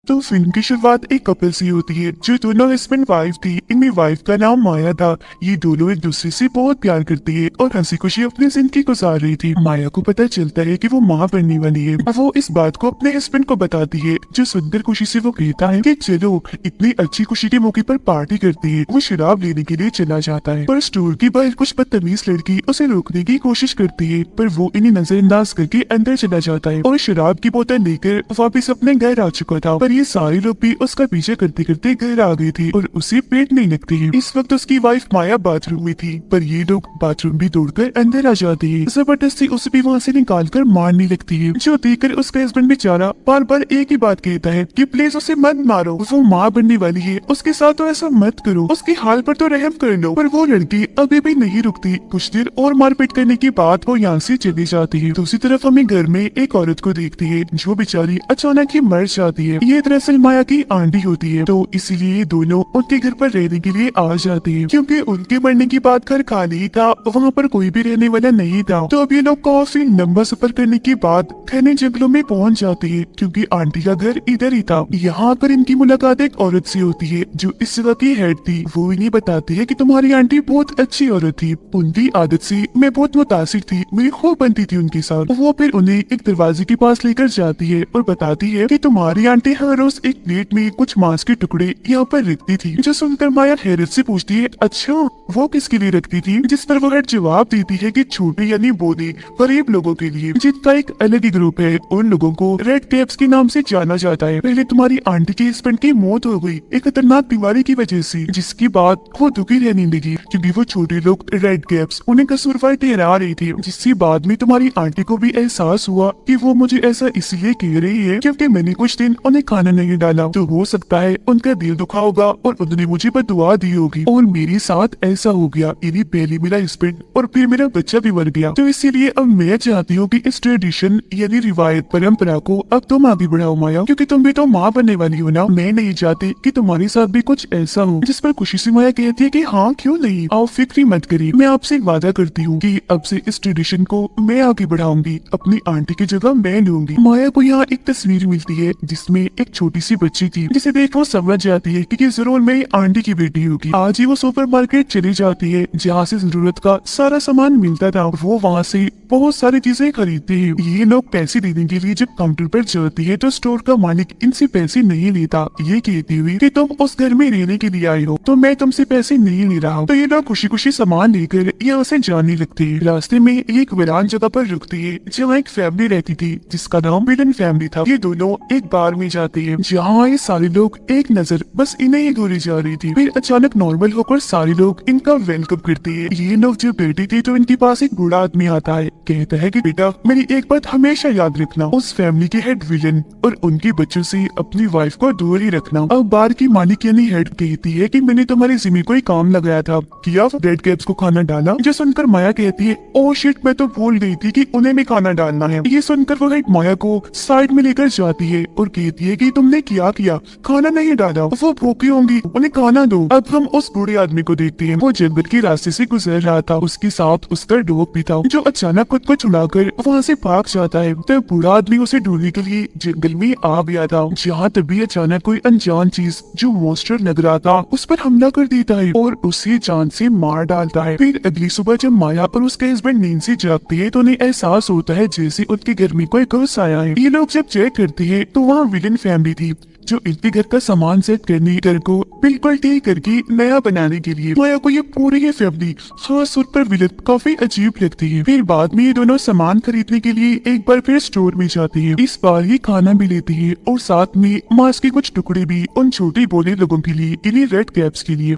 तो फिल्म की शुरुआत एक कपल से होती है जो दोनों हस्बैंड वाइफ थी। इनमें वाइफ का नाम माया था। ये दोनों एक दूसरे से बहुत प्यार करती है और हंसी खुशी अपनी जिंदगी गुजार रही थी। माया को पता चलता है कि वो माँ बनने वाली है। अब वो इस बात को अपने हस्बैंड को बताती है, जो सुनकर खुशी से वो कहता है कि चलो इतनी अच्छी खुशी के मौके पर पार्टी करती है। वो शराब लेने के लिए चला जाता है, पर स्टोर की बाहर कुछ बदतमीज लड़की उसे रोकने की कोशिश करती है, पर वो इन्हें नजरअंदाज करके अंदर चला जाता है और शराब की बोतल लेकर वापस अपने घर आ चुका था। पर ये सारे लोग भी उसका पीछे करते करते घर आ गए थे और उसे पेट नहीं लगती है। इस वक्त उसकी वाइफ माया बाथरूम में थी, पर ये लोग बाथरूम भी तोड़कर अंदर आ जाते हैं। जबरदस्ती उसे भी वहाँ से निकाल कर मारने लगती है, जो देखकर उसका हस्बैंड बेचारा बार बार एक ही बात कहता है कि प्लीज उसे मत मारो, वो माँ बनने वाली है, उसके साथ तो ऐसा मत करो, उसके हाल पर तो रहम कर लो। पर वो लड़की अभी भी नहीं रुकती। कुछ देर और मारपीट करने के बाद वो यहाँ से चली जाती है। दूसरी तरफ हमें घर में एक औरत को देखती है जो बेचारी अचानक ही मर जाती है। ये दरअसल माया की आंटी होती है, तो इसीलिए दोनों उनके घर पर रहने के लिए आ जाते हैं, क्योंकि उनके मरने के बाद घर खाली था, वहाँ पर कोई भी रहने वाला नहीं था। तो अब ये लोग काफी लंबा सफर करने के बाद घने जंगलों में पहुँच जाते हैं, क्योंकि आंटी का घर इधर ही था। यहाँ पर इनकी मुलाकात एक औरत से होती है जो इस जगह की हेड थी। वो इन्हें बताती है कि तुम्हारी आंटी बहुत अच्छी औरत थी, उनकी आदत से मैं बहुत मुतासिर थी, मेरी खूब बनती थी उनके साथ। वो फिर उन्हें एक दरवाजे के पास लेकर जाती है और बताती है कि तुम्हारी आंटी हर रोज एक प्लेट में कुछ मांस के टुकड़े यहाँ पर रखती थी। जो सुनकर माया हैरत से पूछती है, अच्छा वो किसके लिए रखती थी? जिस पर वो जवाब देती है कि छोटे यानी बोने गरीब लोगों के लिए, जिनका एक अलग ही ग्रुप है। उन लोगों को रेड कैप्स के नाम से जाना जाता है। पहले तुम्हारी आंटी के हस्बैंड की मौत हो गई एक खतरनाक बीमारी की वजह से, जिसके बाद वो दुखी रहने लगी, क्योंकि वो छोटे लोग रेड कैप्स उन्हें कसूरवार ठहरा रही थी। जिसके बाद में तुम्हारी आंटी को भी एहसास हुआ कि वो मुझे ऐसा इसलिए कह रही है क्योंकि मैंने कुछ दिन उन्हें खाना नहीं डाला। तो हो सकता है उनका दिल दुखा होगा और उन्होंने मुझे बदुआ दी होगी, और मेरे साथ ऐसा हो गया। यानी पहले मेरा हस्बैंड और फिर मेरा बच्चा भी मर गया। तो इसीलिए अब मैं चाहती हूँ कि इस ट्रेडिशन यानी रिवायत परंपरा को अब तुम आगे बढ़ाओ माया, क्योंकि तुम भी तो माँ बनने वाली हो ना। मैं नहीं चाहती कि तुम्हारे साथ भी कुछ ऐसा हो। जिस पर खुशी से माया कहती है कि हाँ क्यों नहीं, आओ फिक्र मत करिए, मैं आपसे वादा करती हूँ कि अब से इस ट्रेडिशन को मैं आगे बढ़ाऊंगी, अपनी आंटी की जगह मैं लूंगी। माया को यहाँ एक तस्वीर मिलती है जिसमें एक छोटी सी बच्ची थी, जिसे देख वो समझ जाती है कि जरूर मेरी आंटी की बेटी होगी। आज ही वो सुपरमार्केट चली जाती है जहाँ से जरूरत का सारा सामान मिलता था। वो वहाँ से बहुत सारी चीजें खरीदते हैं। ये लोग पैसे देने के लिए जब काउंटर पर जाती है तो स्टोर का मालिक इनसे पैसे नहीं लेता, ये कहती हुई कि तुम उस घर में रहने के लिए आई हो तो मैं तुमसे पैसे नहीं ले रहा हूँ। तो ये लोग खुशी खुशी सामान लेकर यहाँ से जाने लगते हैं। रास्ते में एक वीरान जगह पर रुकती है जहाँ एक फैमिली रहती थी जिसका नाम विलन फैमिली था। ये दोनों एक बार में जाते हैं जहाँ ये सारे लोग एक नजर बस इन्हें ही घूरी जा रही थी। फिर अचानक नॉर्मल होकर सारे लोग इनका वेलकम करते हैं। ये लोग जब बैठे थे तो इनके पास एक बूढ़ा आदमी आता है, कहता है कि बेटा मेरी एक बात हमेशा याद रखना, उस फैमिली के हेड विलन और उनके बच्चों से अपनी वाइफ को दूर ही रखना। अब बार की मालिक यानी हेड कहती है कि मैंने तुम्हारी जिम्मे कोई काम लगाया था, किया रेड कैप्स को खाना डाला? जो सुनकर माया कहती है, ओ शिट मैं तो भूल गई थी कि उन्हें भी खाना डालना है। ये सुनकर वो हेड माया को साइड में लेकर जाती है और कहती है कि तुमने क्या किया, खाना नहीं डाला, वो भूखी होंगी, उन्हें खाना दो। अब हम उस बूढ़े आदमी को देखते हैं। वो जंगल के रास्ते से गुजर रहा था, उसके साथ उसका डॉग भी था जो अचानक खुद को छुड़ाकर वहाँ से भाग जाता है। तो बूढ़ा आदमी उसे ढूंढने के लिए जंगल में आ गया था, जहाँ तभी अचानक कोई अनजान चीज जो मॉन्स्टर लग रहा था उस पर हमला कर देता है और उसे जान से मार डालता है। फिर अगली सुबह जब माया और उसके हस्बैंड नींद से जागते हैं तो उन्हें एहसास होता है जैसे उनके घर में कोई घुस आया है। ये लोग जब चेक करते हैं तो वहाँ विलन फैमिली थी जो इनके घर का सामान सेट करने घर को बिल्कुल ठीक करके नया बनाने के लिए। माया को ये पूरी ही फैमिली खास तौर पर विलन काफी अजीब लगती है। फिर बाद में ये दोनों सामान खरीदने के लिए एक बार फिर स्टोर में जाती है। इस बार ये खाना भी लेती है और साथ में मांस के कुछ टुकड़े भी उन छोटे बोले लोगों के लिए, इन्हीं रेड कैप्स के लिए।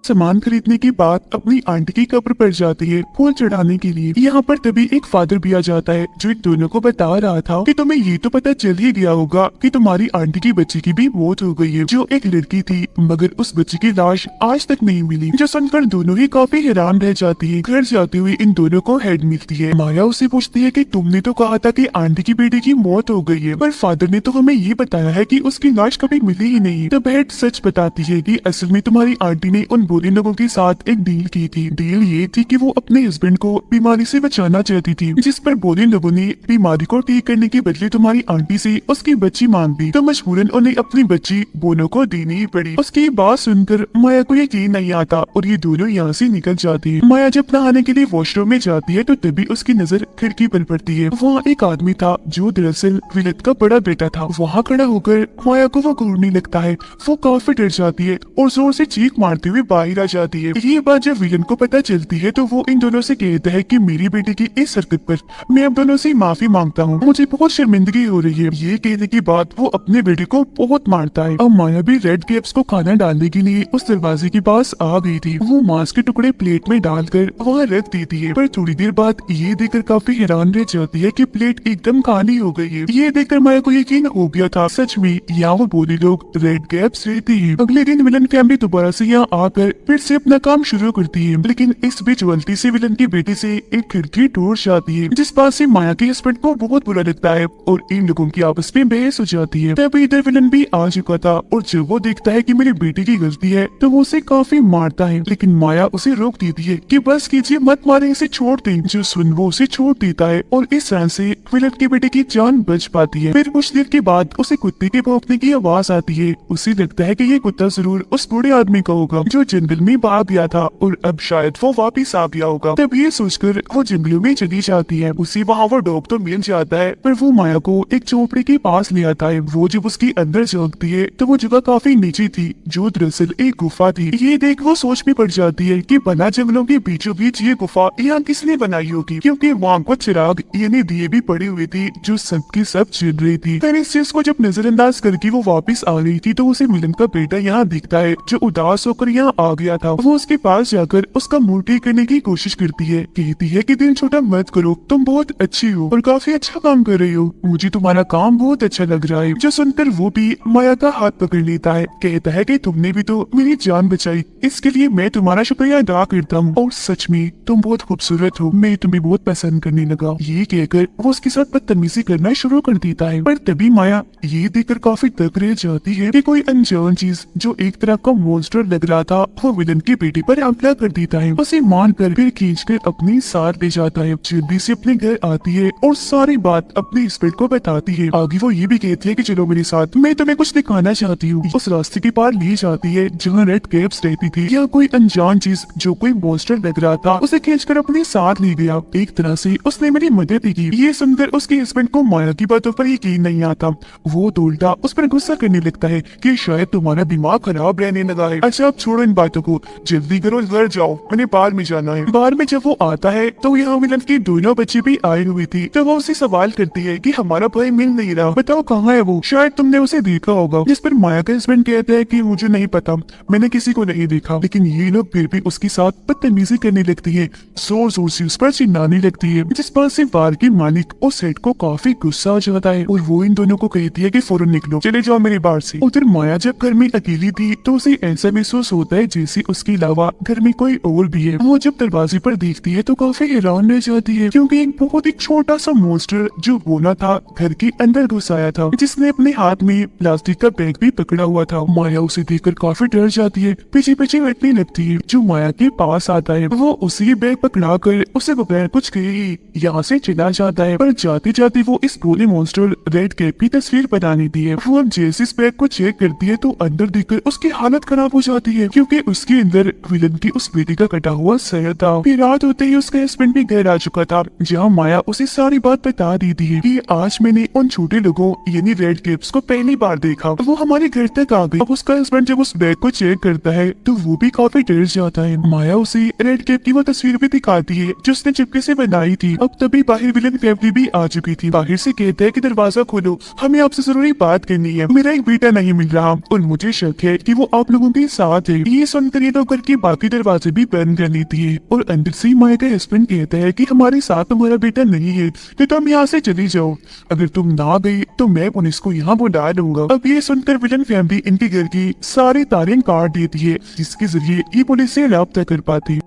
सामान खरीदने के बाद अपनी आंटी की कब्र पर जाती है फूल चढ़ाने के लिए। यहाँ पर तभी एक फादर भी आ जाता है जो इन दोनों को बता रहा था कि तुम्हें ये तो पता चल ही गया होगा कि तुम्हारी आंटी की बच्ची की भी मौत हो गई है, जो एक लड़की थी, मगर उस बच्ची की लाश आज तक नहीं मिली। जो सुनकर दोनों ही काफी हैरान रह जाती है। घर जाते हुए इन दोनों को हेड मिलती है। माया उसे पूछती है कि तुमने तो कहा था कि आंटी की बेटी की मौत हो गई है, पर फादर ने तो हमें ये बताया है कि उसकी लाश कभी मिली ही नहीं। तब हेड सच बताती है कि असल में तुम्हारी आंटी ने उन बुरे लोगों के साथ एक डील की थी। डील ये थी कि वो अपने हस्बैंड को बीमारी से बचाना चाहती थी, जिस पर बुरे लोगों ने बीमारी को ठीक करने के बदले तुम्हारी आंटी से उसकी बच्ची मांग ली, तो मजबूरन उन्हें अपनी बच्ची बोनो को देनी ही पड़ी। उसकी बात सुनकर माया को यकीन नहीं आता और ये दोनों यहाँ से निकल जाती है। माया जब नहाने के लिए वॉशरूम में जाती है तो तभी उसकी नजर खिड़की पर पड़ती है। वहाँ एक आदमी था जो दरअसल विलेत का बड़ा बेटा था। वहाँ खड़ा होकर माया को वो घूरने लगता है। वो काफी डर जाती है और जोर से चीख मारते हुए बाहर आ जाती है। ये बात जब विलन को पता चलती है तो वो इन दोनों से कहता है कि मेरी बेटी की इस हरकत पर मैं अब दोनों से माफी मांगता हूँ, मुझे बहुत शर्मिंदगी हो रही है। ये कहने के बाद वो अपने बेटे को बहुत मारता है। अब माया भी रेड ग्रेप्स को खाना डालने के लिए उस दरवाजे के पास आ गई थी। वो मांस के टुकड़े प्लेट में डालकर वहाँ रख देती है, पर थोड़ी देर बाद ये देखकर काफी हैरान रह जाती है कि प्लेट एकदम खाली हो गई है। ये देखकर माया को यकीन हो गया था सच में यहाँ वो बोली लोग रेड ग्रेप्स रहते हैं। अगले दिन विलन फैमिली दोबारा से यहाँ आकर फिर से अपना काम शुरू करती है, लेकिन इस बीच गलती से विलन की बेटी से एक खिड़की टूट जाती है, जिस बात से माया के हस्बैंड को बहुत बुरा लगता है और इन लोगों की आपस में बहस हो जाती है। तभी इधर विलन भी आ चुका था और जब वो देखता है कि मेरी बेटी की गलती है तो वो उसे काफी मारता है, लेकिन माया उसे रोक देती है कि बस कीजिए, मत मारे, इसे छोड़ दें। जो सुन वो उसे छोड़ देता है और इस तरह से विलन की बेटी की जान बच पाती है। फिर कुछ देर के बाद उसे कुत्ते के भौंकने की आवाज आती है। उसे लगता है कि ये कुत्ता जरूर उस बूढ़े आदमी का होगा जो जंगल में भाग गया था और अब शायद वो वापिस आ गया होगा। तब ये सोचकर वो जंगलों में चली जाती है। उसे वहाँ वो डॉग तो मिल जाता है, पर वो माया को एक झोपड़ी के पास ले आता है। वो जब उसके अंदर झांकती है तो वो जगह काफी नीचे थी, जो दरअसल एक गुफा थी। ये देख वो सोच में पड़ जाती है कि बना जंगलों के बीचों बीच ये गुफा यहाँ किसने बनाई होगी, क्योंकि वहाँ कुछ चिराग यानी दिए भी पड़ी हुई थी जो सबकी सब चिर रही थी। फिर इस चीज को जब नजरअंदाज करके वो वापस आ रही थी तो उसे मिलन का बेटा यहाँ दिखता है जो उदास होकर यहाँ आ गया था। वो उसके पास जाकर उसका मुंह ठीक करने की कोशिश करती है, कहती है कि दिल छोटा मत करो, तुम बहुत अच्छी हो और काफी अच्छा काम कर रही हो, मुझे तुम्हारा काम बहुत अच्छा लग रहा है। जो सुनकर वो भी माया का हाथ पकड़ लेता है, कहता है कि तुमने भी तो मेरी जान बचाई, इसके लिए मैं तुम्हारा शुक्रिया अदा करता हूँ और सच में तुम बहुत खूबसूरत हो, मैं तुम्हें बहुत पसंद करने लगा। ये कहकर वो उसके साथ बदतमीजी करना शुरू कर देता है, पर तभी माया ये देखकर काफी तक रह जाती है कि कोई अनजान चीज जो एक तरह का मॉन्स्टर लग रहा था वो विलन की बेटी पर हमला कर देता है। उसे मारकर फिर खींचकर अपनी साथ ले जाता है। जल्दी से अपने घर आती है और सारी बात अपने हस्बैंड को बताती है। आगे वो ये भी कहती है कि चलो मेरे साथ, मैं तुम्हें कुछ दिखाना चाहती हूँ। उस रास्ते के पार ले जाती है जहाँ रेड कैप्स रहती थी। यहाँ कोई अनजान चीज जो कोई मॉन्स्टर लग रहा था उसे खींचकर अपने साथ ले गया। एक तरह से उसने मेरी मदद की। ये सुनकर उसके हस्बैंड को माया की बातों पर यकीन नहीं आता। वो तो उल्टा उस पर गुस्सा करने लगता है कि शायद तुम्हारा दिमाग खराब रहने लगा है। अच्छा अब छोड़ो इन बातों को, जल्दी करो, घर जाओ, मैंने बाहर में जाना है। बाहर में जब वो आता है तो यहाँ मिलन की दोनों बच्चे भी आए हुए थे। तो वो उसे सवाल करती है कि हमारा भाई मिल नहीं रहा, बताओ कहाँ है वो, शायद तुमने उसे देखा होगा। जिस पर माया का हस्बैंड कहता है कि मुझे नहीं पता, मैंने किसी को नहीं देखा। लेकिन ये लोग फिर भी उसके साथ बदतमीजी करने लगती है, जोर जोर से उस पर चिल्लाने लगती है, जिस पर से बार के मालिक और सेठ को काफी गुस्सा आ जाता है और वो इन दोनों को कहती है कि फौरन निकलो, चले जाओ मेरे बाहर से। उधर माया जब घर में अकेली थी तो उसे ऐसा महसूस होता है जैसे उसके अलावा घर में कोई और भी है। वो जब दरवाजे पर देखती है तो काफी हैरान रह जाती है, क्योंकि एक बहुत ही छोटा सा मॉन्स्टर जो बोना था घर के अंदर घुस आया था, जिसने अपने हाथ में प्लास्टिक का बैग भी पकड़ा हुआ था। माया उसे देखकर काफी डर जाती है, पीछे पीछे बैठने लगती है। जो माया के पास आता है वो उसी बैग पकड़ा कर उसे बगैर कुछ कहे ही यहाँ से चला जाता है। पर जाते जाते वो इस गोले मॉन्स्टर रेड कैप की तस्वीर बना लेती है। वो अब जैसे इस बैग को चेक करती है तो अंदर देखकर उसकी हालत खराब हो जाती है, क्योंकि उसके अंदर विलन की उस बेटी का कटा हुआ सर था। फिर रात होते ही उसका हस्बैंड भी घर आ चुका था, जहाँ माया उसे सारी बात बता देती है कि आज मैंने उन छोटे लोगों यानी रेड कैप्स को पहली बार देखा। वो हमारे घर तक आ गई। अब उसका हस्बैंड जब उस बैग को चेक करता है तो वो भी काफी डर जाता है। माया उसे रेड कैप की वो तस्वीर भी दिखाती है जो उसने चिपके से बनाई थी। अब तभी बाहर विलन फैमिली भी आ चुकी थी। बाहर से कहता है कि दरवाजा खोलो, हमें आपसे जरूरी बात करनी है, मेरा एक बेटा नहीं मिल रहा और मुझे शक है कि वो आप लोगों के साथ है। ये सुनकर ये लोग घर के बाकी दरवाजे भी बंद कर लेती है और अंदर से माया का हस्बैंड कहता है कि हमारे साथ तुम्हारा बेटा नहीं है तो तुम यहाँ से चली जाओ, अगर तुम ना गई तो मैं पुलिस को यहाँ बुला लूंगा। अब ये सुनकर विलन फैमिली इनके घर की सारी तारें काट देती है, जिसके जरिए ये पुलिस से राब्ता कर पाती।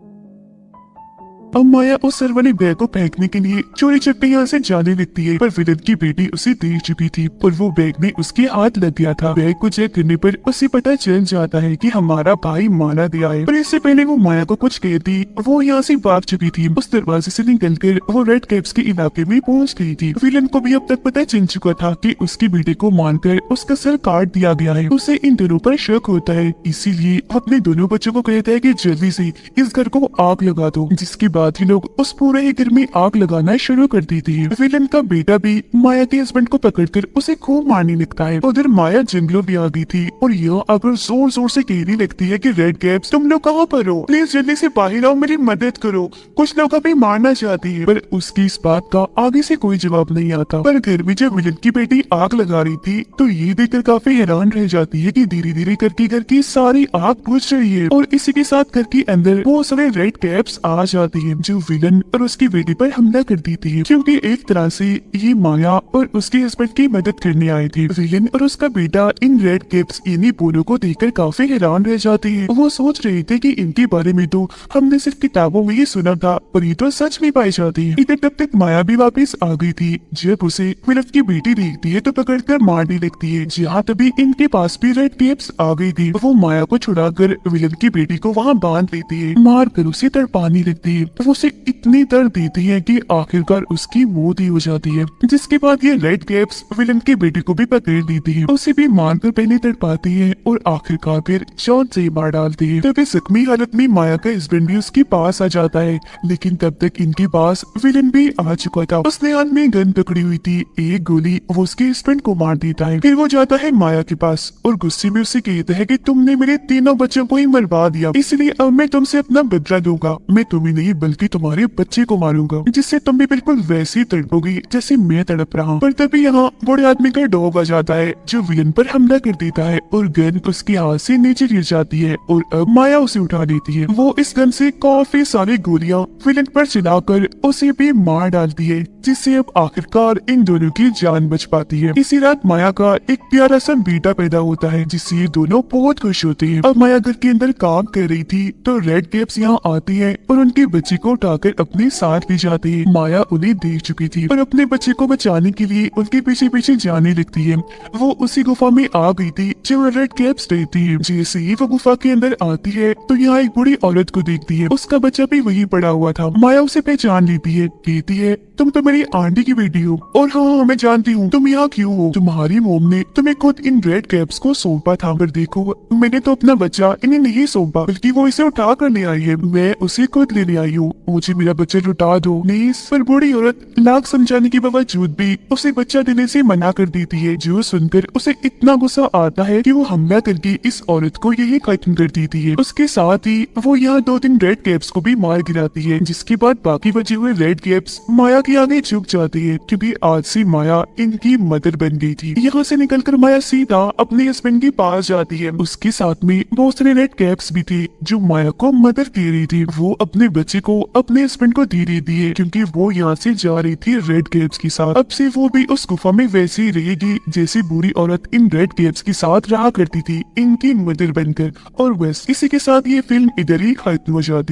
अब माया उस सर वाले बैग को फेंकने के लिए चोरी चुपके यहाँ से जाने लगती है, पर विलन की बेटी उसे देख चुकी थी और वो बैग में उसके हाथ लग गया था। बैग को चेक करने पर उसे पता चल जाता है कि हमारा भाई मारा गया है, पर इससे पहले वो माया को कुछ कहती वो यहाँ से भाग चुकी थी। उस दरवाजे से निकलकर वो रेड कैप्स के इलाके में पहुँच गई थी। विलन को भी अब तक पता चल चुका था कि उसके बेटे को मारकर उसका सर काट दिया गया है। उसे इन दोनों पर शक होता है, इसीलिए अपने दोनों बच्चों को कहता है कि जल्दी से इस घर को आग लगा दो, जिसके बाद ही लोग उस पूरे ही घर में आग लगाना शुरू कर देती है। विलन का बेटा भी माया के हस्बैंड को पकड़कर उसे खूब मारने लगता है। उधर माया जंगलों में आ गई थी और यह आकर जोर जोर से कहने लगती है कि रेड कैप्स तुम लोग कहाँ पर हो, प्लीज जल्दी से बाहर आओ, मेरी मदद करो, कुछ लोग अभी मारना चाहती है। पर उसकी इस बात का आगे से कोई जवाब नहीं आता। पर घर में जब विलन की बेटी आग लगा रही थी तो ये देखकर काफी हैरान रह जाती है कि धीरे धीरे करके घर की सारी आग बुझ रही है और इसी के साथ घर के अंदर वो सारे रेड कैप्स आ जाती है जो विलन और उसकी बेटी पर हमला कर देती है, क्योंकि एक तरह से ये माया और उसके हस्बैंड की मदद करने आए थे। विलन और उसका बेटा इन रेड कैप्स इन्हीं बोलों को देखकर काफी हैरान रह जाते हैं। वो सोच रहे थे कि इनके बारे में तो हमने सिर्फ किताबों में ही सुना था, पर ये तो सच में पाई जाती है। इधर तब तक माया भी वापस आ गई थी। जब उसे विलन की बेटी देखती है तो पकड़कर मारने लगती है। जहाँ तभी इनके पास भी रेड कैप्स आ गई थी। वो माया को छुड़ाकर विलन की बेटी को वहाँ बांध लेती है, मार कर उसे तड़पाने लगती है। वो उसे इतनी दर्द देती है कि आखिरकार उसकी मौत ही हो जाती है। जिसके बाद ये रेड कैप्स विलन की बेटी को भी पकड़ लेती है, उसे भी मारकर पहले तड़पाती है और आखिरकार फिर शॉट से मार डालती है। तभी जख्मी हालत में माया का हस्बैंड भी उसके पास आ जाता है, लेकिन तब तक इनके पास विलन भी आ चुका था। उसने हाथ में गन पकड़ी हुई थी, एक गोली वो उसके हस्बैंड को मार देता है। फिर वो जाता है माया के पास और गुस्से में उसे कहता है कि तुमने मेरे तीनों बच्चों को ही मरवा दिया, इसलिए अब मैं तुमसे अपना बदला लूंगा। मैं तुम्हें नहीं बल्कि तुम्हारे बच्चे को मारूंगा, जिससे तुम भी बिल्कुल वैसे ही तड़पोगी जैसे मैं तड़प रहा हूँ। पर तभी यहाँ बड़े आदमी का डॉग आ जाता है जो विलन पर हमला कर देता है और गन उसके हाथ से नीचे गिर जाती है और अब माया उसे उठा लेती है। वो इस गन से काफी सारी गोलियां विलन पर चलाकर उसे भी मार डालती है, जिससे अब आखिरकार इन दोनों की जान बच पाती है। इसी रात माया का एक प्यारा सा बेटा पैदा होता है, जिससे ये दोनों बहुत खुश होते हैं। अब माया घर के अंदर काम कर रही थी तो रेड कैप्स यहाँ आती है और उनके बच्चे को उठाकर अपने साथ ले जाती है। माया उन्हें देख चुकी थी और अपने बच्चे को बचाने के लिए उनके पीछे पीछे जाने लगती है। वो उसी गुफा में आ गई थी जो रेड कैप्स रहती है। जैसे ही वो गुफा के अंदर आती है तो यहाँ एक बूढ़ी औरत को देखती है, उसका बच्चा भी वहीं पड़ा हुआ था। माया उसे पहचान लेती है, कहती है तुम तो मेरी आंटी की बेटी हो और हाँ मैं जानती हूँ तुम यहाँ क्यों हो। तुम्हारी मोम ने तुम्हें खुद इन रेड कैप्स को सौंपा था, पर देखो मैंने तो अपना बच्चा इन्हें नहीं सौंपा, बल्कि वो इसे उठा कर ले आई है। मैं उसे खुद लेने आई हूँ, मुझे मेरा बच्चा लौटा दो प्लीज। पर बूढ़ी औरत लाख समझाने के बावजूद भी उसे बच्चा देने से मना कर देती है, जो सुनकर उसे इतना गुस्सा आता है कि वो हमला करके इस औरत को यही खत्म कर देती है। उसके साथ ही वो यहाँ 2-3 रेड कैप्स को भी मार गिराती है, जिसके बाद बाकी बचे हुए रेड कैप्स माया के आगे झुक जाती है, क्योंकि आज से माया इनकी मदर बन गई थी। यहाँ से निकलकर माया सीधा अपने हस्बैंड के पास जाती है। उसके साथ में बहुत सारे रेड कैप्स भी थे जो माया को मदद दे रही थी। वो अपने बच्चे को अपने हस्बैंड को दे रही थी क्योंकि वो यहाँ से जा रही थी रेड कैप्स के साथ। अब से वो भी उस गुफा में वैसे ही रहेगी जैसे बूढ़ी औरत इन रेड कैप्स के साथ रहा करती थी, इनकी मदर बनकर। और बस इसी के साथ ये फिल्म इधर ही खत्म हो जाती।